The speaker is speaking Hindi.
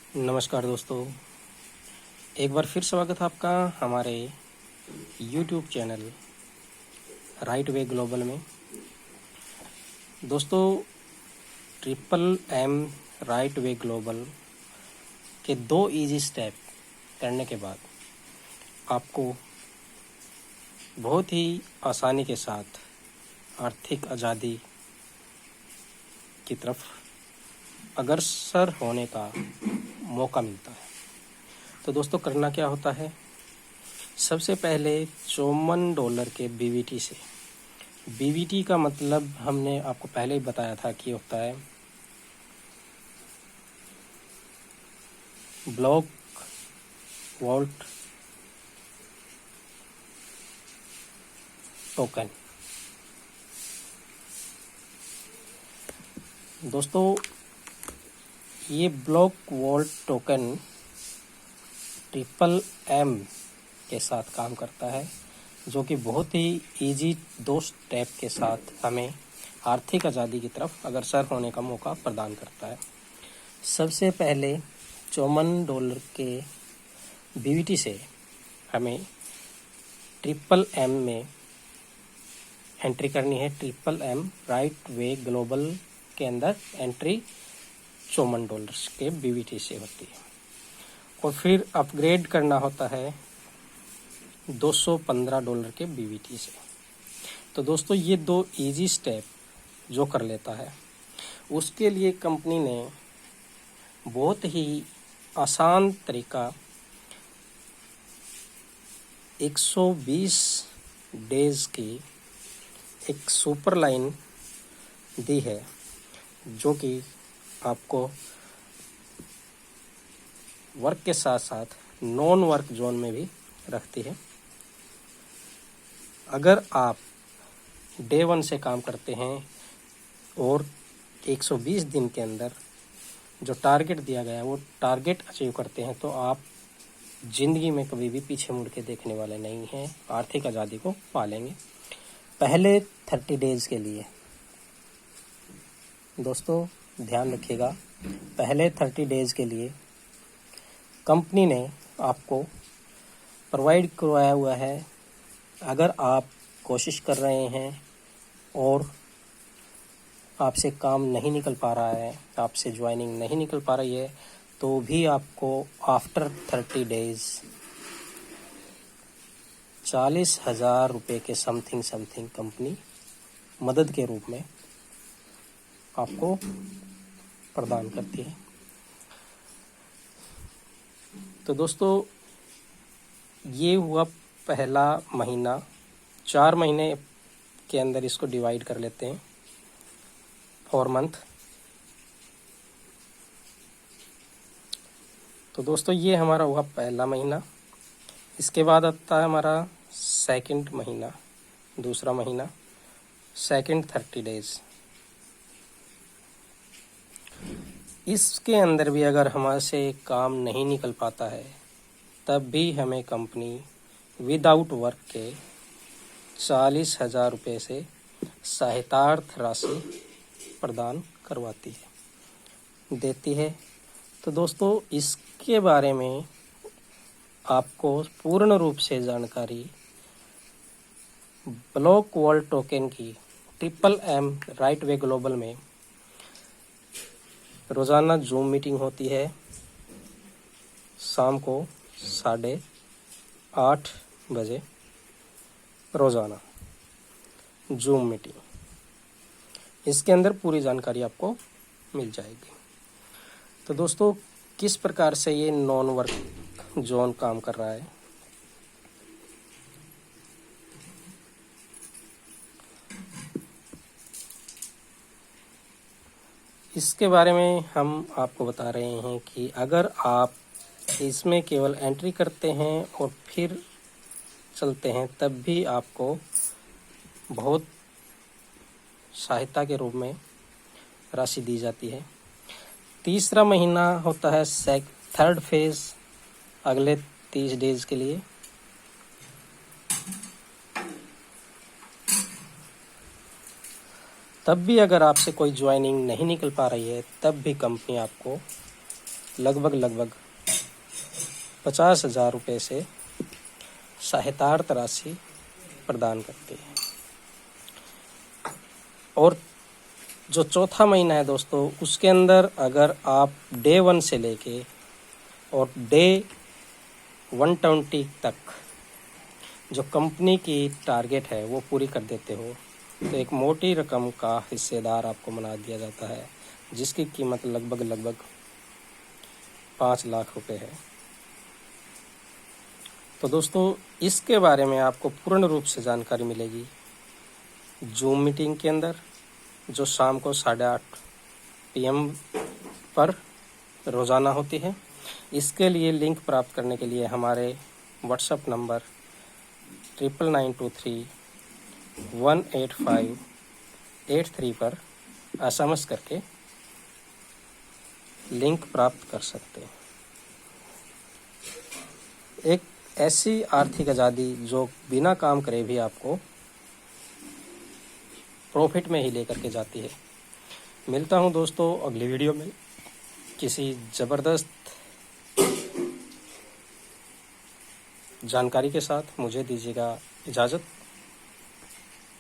नमस्कार दोस्तों, एक बार फिर स्वागत है आपका हमारे YouTube channel Right Way Global में। दोस्तों, triple M Right Way Global के 2 इजी स्टेप करने के बाद आपको बहुत ही आसानी के साथ आर्थिक आज़ादी की तरफ अग्रसर होने का मौका मिलता है। तो दोस्तों, करना क्या होता है? सबसे पहले $54 के बीवीटी से, बीवीटी का मतलब हमने आपको पहले ही बताया था कि होता है ब्लॉक वॉल्ट टोकन। दोस्तों, ये Block Vault token triple M के साथ काम करता है, जो कि बहुत ही इजी 2 स्टेप के साथ हमें आर्थिक आज़ादी की तरफ अग्रसर होने का मौका प्रदान करता है। सबसे पहले $54 के बीवीटी से हमें ट्रिपल एम में एंट्री करनी है। Triple M Right Way Global के अंदर एंट्री $54 के बीवीटी से होती है और फिर अपग्रेड करना होता है $215 के बीवीटी से। तो दोस्तों, ये 2 इजी स्टेप जो कर लेता है, उसके लिए कंपनी ने बहुत ही आसान तरीका 120 डेज की एक सुपर लाइन दी है, जो कि आपको वर्क के साथ साथ नॉन वर्क जोन में भी रखती है। अगर आप डे 1 से काम करते हैं और 120 दिन के अंदर जो टारगेट दिया गया है वो टारगेट अचीव करते हैं, तो आप ज़िंदगी में कभी भी पीछे मुड़ के देखने वाले नहीं हैं, आर्थिक आज़ादी को पालेंगे। पहले 30 डेज के लिए दोस्तों ध्यान रखिएगा, पहले 30 डेज के लिए कंपनी ने आपको प्रोवाइड करवाया हुआ है। अगर आप कोशिश कर रहे हैं और आपसे काम नहीं निकल पा रहा है, आपसे ज्वाइनिंग नहीं निकल पा रही है, तो भी आपको आफ्टर 30 डेज 40,000 रुपये के समथिंग कंपनी मदद के रूप में आपको प्रदान करती है। तो दोस्तों, ये हुआ पहला महीना। 4 महीने के अंदर इसको डिवाइड कर लेते हैं, 4 मंथ। तो दोस्तों, ये हमारा हुआ पहला महीना। इसके बाद आता है हमारा सेकंड महीना, दूसरा महीना, सेकंड 30 डेज। इसके अंदर भी अगर हमारे से काम नहीं निकल पाता है, तब भी हमें कंपनी विदाउट वर्क के 40,000 रुपये से सहायतार्थ राशि प्रदान करवाती है, देती है। तो दोस्तों, इसके बारे में आपको पूर्ण रूप से जानकारी ब्लॉक वॉल्ट टोकन की triple M Right Way Global में रोज़ाना जूम मीटिंग होती है, शाम को 8:30 बजे रोज़ाना जूम मीटिंग। इसके अंदर पूरी जानकारी आपको मिल जाएगी। तो दोस्तों, किस प्रकार से ये नॉन वर्क जोन काम कर रहा है? इसके बारे में हम आपको बता रहे हैं कि अगर आप इसमें केवल एंट्री करते हैं और फिर चलते हैं, तब भी आपको बहुत सहायता के रूप में राशि दी जाती है। तीसरा महीना होता है थर्ड फेज, अगले 30 डेज के लिए। तब भी अगर आपसे कोई ज्वाइनिंग नहीं निकल पा रही है, तब भी कंपनी आपको लगभग 50,000 रुपये से सहायतार्थ राशि प्रदान करती है। और जो चौथा महीना है दोस्तों, उसके अंदर अगर आप डे 1 से लेके और डे 120 तक जो कंपनी की टारगेट है वो पूरी कर देते हो तो एक मोटी रकम का हिस्सेदार आपको बना दिया जाता है, जिसकी कीमत लगभग 5 लाख रुपए है। तो दोस्तों, इसके बारे में आपको पूर्ण रूप से जानकारी मिलेगी जूम मीटिंग के अंदर, जो शाम को 8:30 PM पर रोज़ाना होती है। इसके लिए लिंक प्राप्त करने के लिए हमारे व्हाट्सएप नंबर 9923185883 पर SMS करके लिंक प्राप्त कर सकते हैं। एक ऐसी आर्थिक आज़ादी जो बिना काम करे भी आपको प्रॉफिट में ही लेकर के जाती है। मिलता हूं दोस्तों अगली वीडियो में किसी ज़बरदस्त जानकारी के साथ। मुझे दीजिएगा इजाज़त।